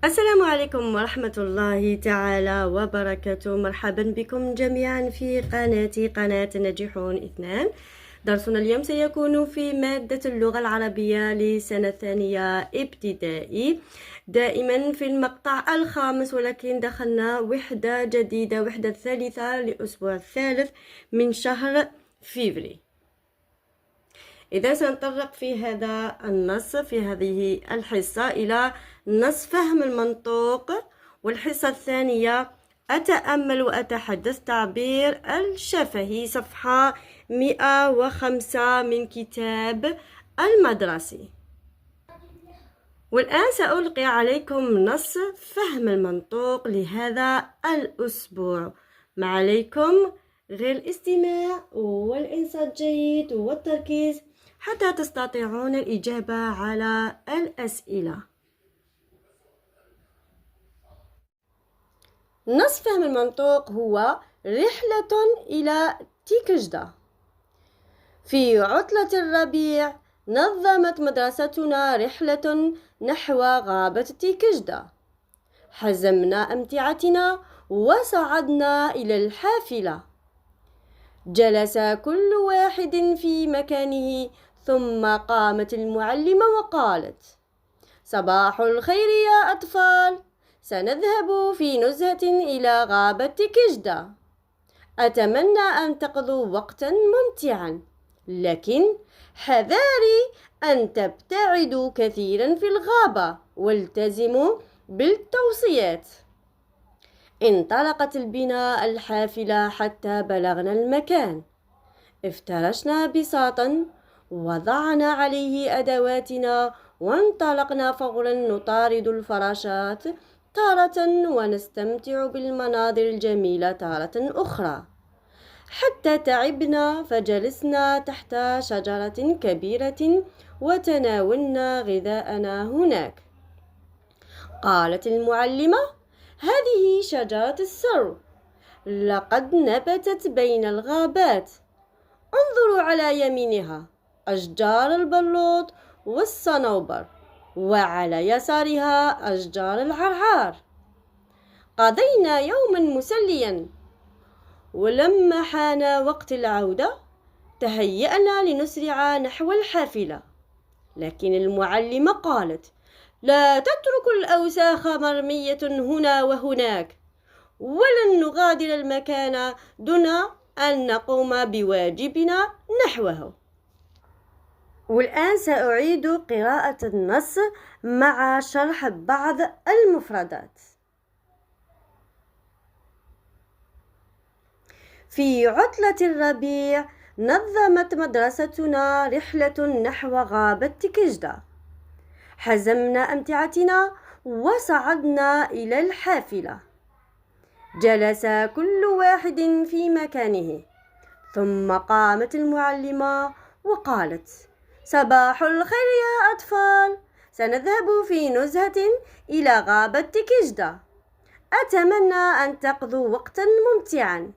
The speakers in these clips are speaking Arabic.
السلام عليكم ورحمة الله تعالى وبركاته. مرحبا بكم جميعا في قناة ناجحون اثنان. درسنا اليوم سيكون في مادة اللغة العربية لسنة ثانية ابتدائي، دائما في المقطع الخامس، ولكن دخلنا وحدة جديدة، وحدة ثالثة لأسبوع الثالث من شهر فيفري. إذا سنتطرق في هذا النص في هذه الحصة إلى نص فهم المنطوق، والحصة الثانية أتأمل وأتحدث تعبير الشفهي، صفحة 105 من كتاب المدرسي. والآن سألقي عليكم نص فهم المنطوق لهذا الأسبوع. ما عليكم غير الاستماع والإنصات جيد والتركيز حتى تستطيعون الإجابة على الأسئلة. نص فهم المنطوق هو رحلة إلى تيكجدا. في عطلة الربيع نظمت مدرستنا رحلة نحو غابة تيكجدا. حزمنا أمتعتنا وصعدنا إلى الحافلة. جلس كل واحد في مكانه، ثم قامت المعلمة وقالت: صباح الخير يا أطفال، سنذهب في نزهة إلى غابة تيكجدا. أتمنى أن تقضوا وقتا ممتعا، لكن حذاري أن تبتعدوا كثيرا في الغابة والتزموا بالتوصيات. انطلقت بنا الحافلة حتى بلغنا المكان. افترشنا بساطا، وضعنا عليه أدواتنا، وانطلقنا فورا نطارد الفراشات تارة ونستمتع بالمناظر الجميلة تارة أخرى، حتى تعبنا فجلسنا تحت شجرة كبيرة وتناولنا غذاءنا هناك. قالت المعلمة: هذه شجرة السرو، لقد نبتت بين الغابات. انظروا على يمينها أشجار البلوط والصنوبر، وعلى يسارها أشجار العرعار. قضينا يوما مسليا، ولما حان وقت العودة تهيأنا لنسرع نحو الحافلة، لكن المعلمة قالت: لا تتركوا الأوساخ مرمية هنا وهناك، ولن نغادر المكان دون أن نقوم بواجبنا نحوه. والآن سأعيد قراءة النص مع شرح بعض المفردات. في عطلة الربيع نظمت مدرستنا رحلة نحو غابة تيكجدا. حزمنا أمتعتنا وصعدنا إلى الحافلة. جلس كل واحد في مكانه، ثم قامت المعلمة وقالت: صباح الخير يا أطفال، سنذهب في نزهة إلى غابة تيكجدا. أتمنى أن تقضوا وقتا ممتعا،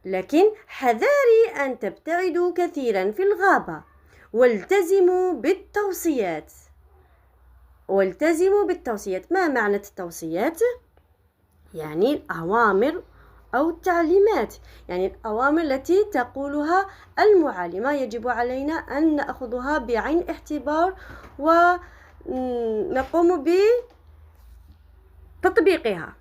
لكن حذاري أن تبتعدوا كثيرا في الغابة والتزموا بالتوصيات. ما معنى التوصيات؟ يعني الأوامر أو التعليمات، يعني الأوامر التي تقولها المعلمة يجب علينا أن نأخذها بعين الاعتبار ونقوم بتطبيقها.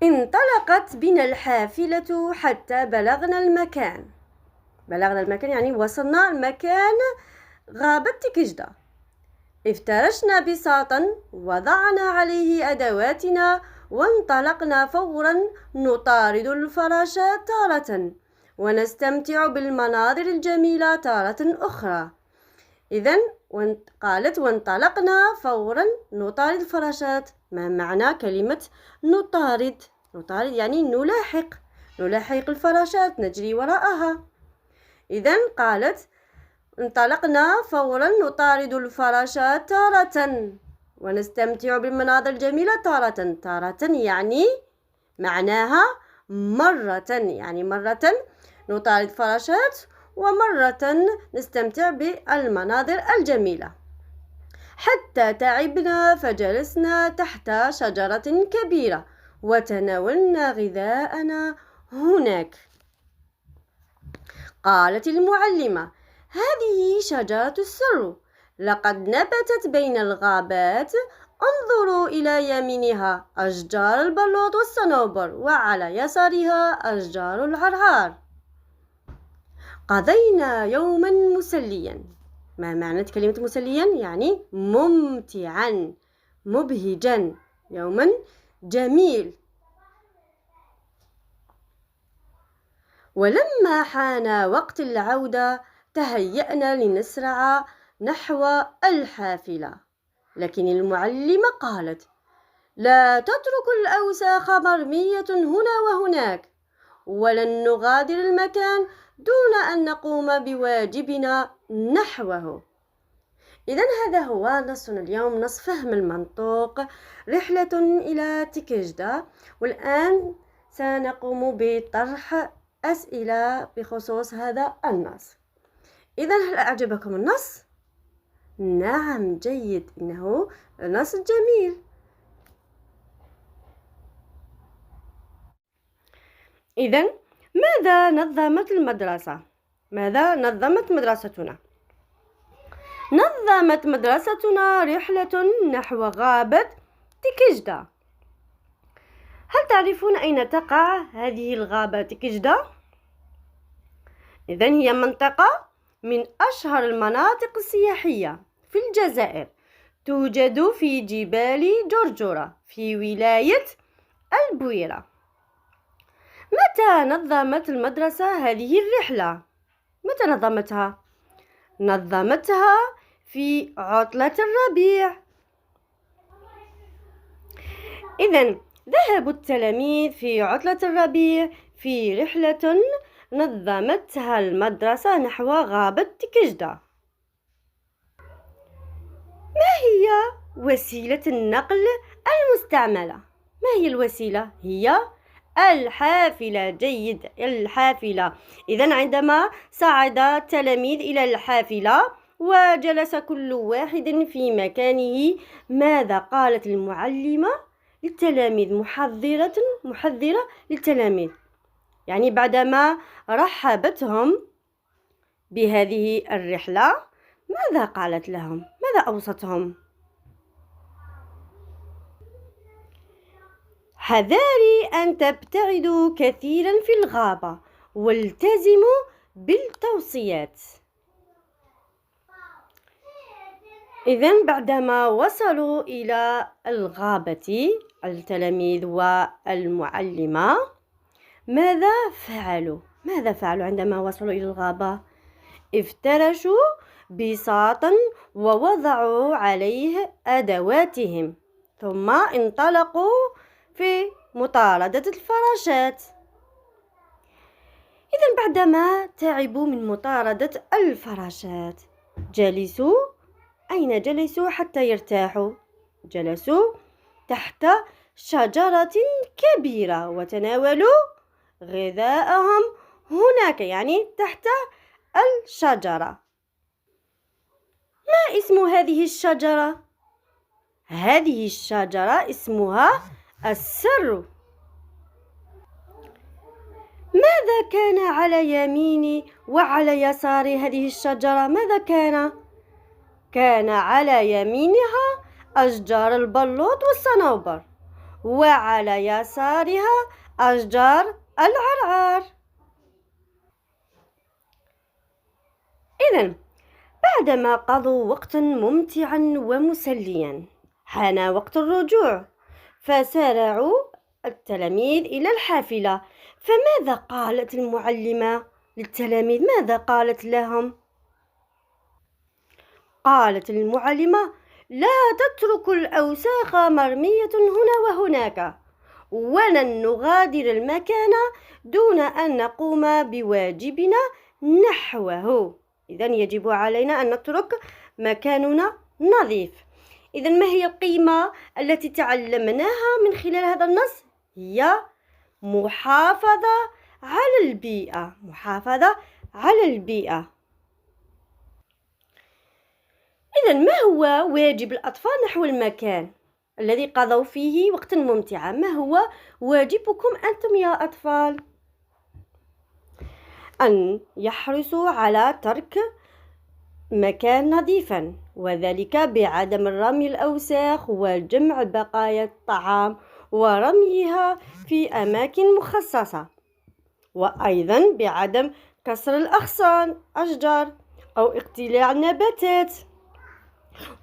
انطلقت بنا الحافلة حتى بلغنا المكان يعني وصلنا المكان غابة تيكجدا. افترشنا بساطا، وضعنا عليه أدواتنا، وانطلقنا فورا نطارد الفراشات تارة ونستمتع بالمناظر الجميلة تارة أخرى. إذن قالت: وانطلقنا فورا نطارد الفراشات. ما معنى كلمة نطارد؟ يعني نلاحق الفراشات، نجري وراءها. إذن قالت: انطلقنا فورا نطارد الفراشات تارة ونستمتع بالمناظر الجميلة تارة يعني معناها مرة، يعني مرة نطارد الفراشات ومرة نستمتع بالمناظر الجميلة. حتى تعبنا فجلسنا تحت شجرة كبيرة وتناولنا غذاءنا هناك. قالت المعلمة: هذه شجرة السر، لقد نبتت بين الغابات، انظروا إلى يمينها أشجار البلوط والصنوبر، وعلى يسارها أشجار العرعار. قضينا يوما مسليا. ما معنى كلمة مسليا؟ يعني ممتعا، مبهجا، يوما جميل. ولما حان وقت العودة تهيأنا لنسرع نحو الحافلة، لكن المعلمة قالت: لا تتركوا الأوساخ مرمية هنا وهناك، ولن نغادر المكان دون أن نقوم بواجبنا نحوه. إذن هذا هو نصنا اليوم، نص فهم المنطوق، رحلة إلى تكجدة. والآن سنقوم بطرح أسئلة بخصوص هذا النص. إذن هل أعجبكم النص؟ نعم، جيد، إنه نص جميل. إذن ماذا نظمت المدرسة؟ ماذا نظمت مدرستنا؟ نظمت مدرستنا رحلة نحو غابة تكجدة. هل تعرفون أين تقع هذه الغابة تكجدة؟ إذن هي منطقة من أشهر المناطق السياحية في الجزائر، توجد في جبال جرجرة في ولاية البويرة. متى نظمت المدرسة هذه الرحلة؟ متى نظمتها؟ نظمتها في عطلة الربيع. إذن ذهب التلاميذ في عطلة الربيع في رحلة نظمتها المدرسة نحو غابة تكجدة. ما هي وسيلة النقل المستعملة؟ ما هي الوسيلة؟ هي الحافلة. جيد، الحافلة. إذن عندما صعد التلاميذ إلى الحافلة وجلس كل واحد في مكانه، ماذا قالت المعلمة للتلاميذ؟ محذرة للتلاميذ، يعني بعدما رحبتهم بهذه الرحلة ماذا قالت لهم؟ ماذا أوصتهم؟ حذاري أن تبتعدوا كثيرا في الغابة، والتزموا بالتوصيات. إذن بعدما وصلوا إلى الغابة التلاميذ والمعلمة، ماذا فعلوا؟ عندما وصلوا إلى الغابة؟ افترشوا بساطا ووضعوا عليه أدواتهم، ثم انطلقوا في مطاردة الفراشات. إذن بعدما تعبوا من مطاردة الفراشات جلسوا. أين جلسوا حتى يرتاحوا؟ جلسوا تحت شجرة كبيرة وتناولوا غذاءهم هناك، يعني تحت الشجرة. ما اسم هذه الشجرة؟ هذه الشجرة اسمها السر. ماذا كان على يمين وعلى يسار هذه الشجرة؟ ماذا كان؟ كان على يمينها أشجار البلوط والصنوبر، وعلى يسارها أشجار العرعار. إذن بعدما قضوا وقتا ممتعا ومسليا حان وقت الرجوع، فسارعوا التلاميذ إلى الحافلة. فماذا قالت المعلمة للتلاميذ؟ ماذا قالت لهم؟ قالت المعلمة: لا تتركوا الأوساخ مرمية هنا وهناك، ولن نغادر المكان دون أن نقوم بواجبنا نحوه. إذن يجب علينا أن نترك مكاننا نظيف. إذن ما هي القيمة التي تعلمناها من خلال هذا النص؟ هي محافظة على البيئة. محافظة على البيئة. إذا ما هو واجب الأطفال نحو المكان الذي قضوا فيه وقتا ممتعا؟ ما هو واجبكم أنتم يا أطفال؟ أن يحرصوا على ترك مكان نظيفا، وذلك بعدم رمي الأوساخ وجمع بقايا الطعام ورميها في أماكن مخصصة، وأيضا بعدم كسر الأغصان أشجار أو اقتلاع النباتات،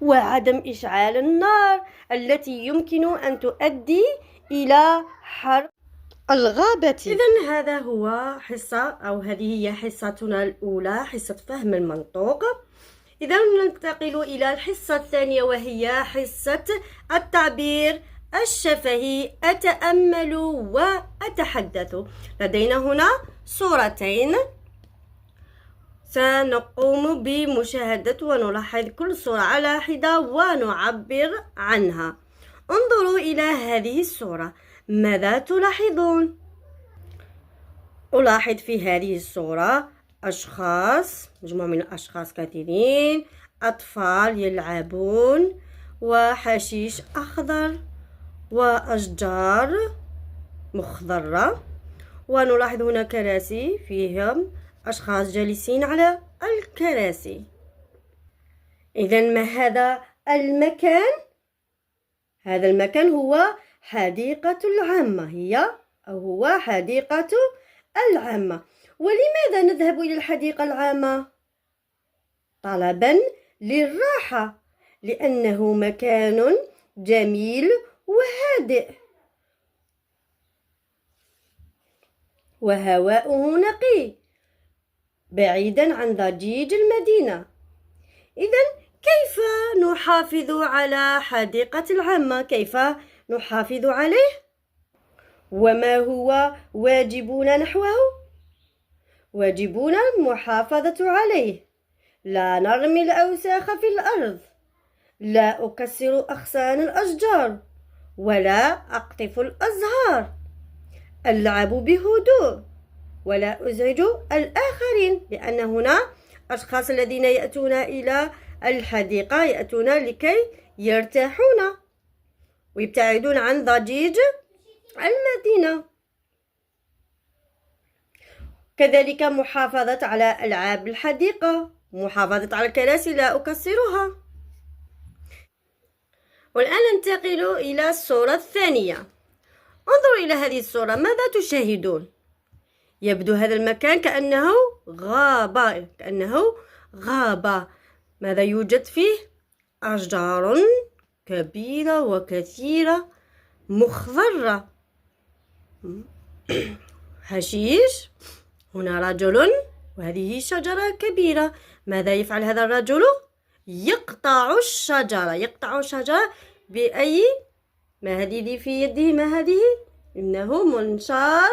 وعدم إشعال النار التي يمكن أن تؤدي إلى حرق الغابة. إذن هذا هو هذه هي حصتنا الأولى، حصة فهم المنطوق. إذا ننتقل إلى الحصة الثانية، وهي حصة التعبير الشفهي. أتأمل وأتحدث. لدينا هنا صورتين، سنقوم بمشاهدة ونلاحظ كل صورة على حدة ونعبر عنها. انظروا إلى هذه الصورة، ماذا تلاحظون؟ ألاحظ في هذه الصورة أشخاص، مجموعة من الأشخاص كثيرين، أطفال يلعبون، وحشيش أخضر، وأشجار مخضرة، ونلاحظ هنا كراسي فيهم أشخاص جالسين على الكراسي. إذن ما هذا المكان؟ هذا المكان هو حديقة العامة، هو حديقة العامة. ولماذا نذهب إلى الحديقة العامة؟ طلبا للراحة، لأنه مكان جميل وهادئ، وهواؤه نقي بعيدا عن ضجيج المدينة. إذن كيف نحافظ على حديقة العامة؟ كيف نحافظ عليه؟ وما هو واجبنا نحوه؟ واجبنا المحافظة عليه، لا نرمي الأوساخ في الأرض، لا أكسر أغصان الأشجار، ولا أقطف الأزهار، ألعب بهدوء، ولا أزعج الآخرين، لأن هنا أشخاص الذين يأتون إلى الحديقة يأتون لكي يرتاحون ويبتعدون عن ضجيج المدينة. كذلك محافظة على ألعاب الحديقة، محافظة على الكراسي لا أكسرها. والآن ننتقل إلى الصورة الثانية. انظروا إلى هذه الصورة، ماذا تشاهدون؟ يبدو هذا المكان كأنه غابة. ماذا يوجد فيه؟ أشجار كبيرة وكثيرة مخضرة، حشيش. هنا رجل وهذه شجرة كبيرة. ماذا يفعل هذا الرجل؟ يقطع الشجرة بأي؟ ما هذه في يده؟ ما هذه؟ إنه منشار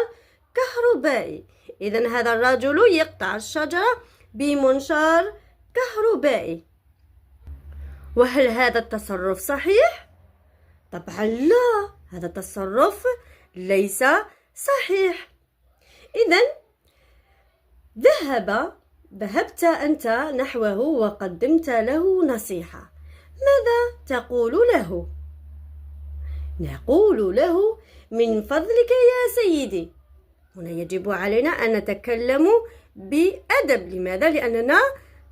كهربائي. إذن هذا الرجل يقطع الشجرة بمنشار كهربائي. وهل هذا التصرف صحيح؟ طبعا لا، هذا التصرف ليس صحيح. إذن ذهبت أنت نحوه وقدمت له نصيحة، ماذا تقول له؟ نقول له: من فضلك يا سيدي. هنا يجب علينا أن نتكلم بأدب. لماذا؟ لأننا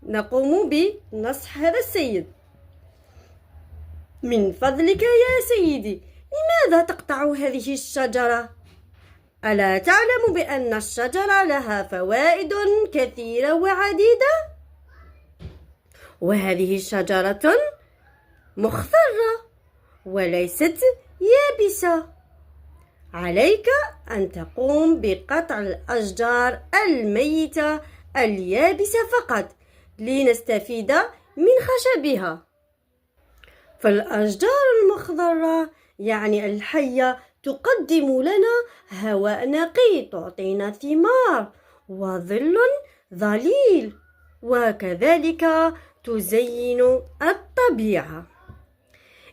نقوم بنصح هذا السيد. من فضلك يا سيدي، لماذا تقطع هذه الشجرة؟ ألا تعلم بأن الشجرة لها فوائد كثيرة وعديدة؟ وهذه شجرة مخضرة وليست يابسة. عليك أن تقوم بقطع الأشجار الميتة اليابسة فقط لنستفيد من خشبها. فالأشجار المخضرة يعني الحية تقدم لنا هواء نقي، تعطينا ثمار وظل ظليل، وكذلك تزين الطبيعة.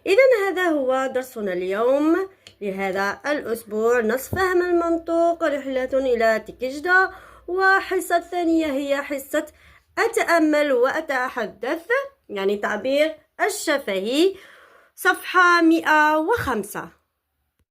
إذن هذا هو درسنا اليوم لهذا الأسبوع، نصف فهم المنطوق، رحلة إلى تكجدا. وحصة الثانية هي حصة أتأمل وأتحدث. يعني تعبير الشفهي، صفحة 105.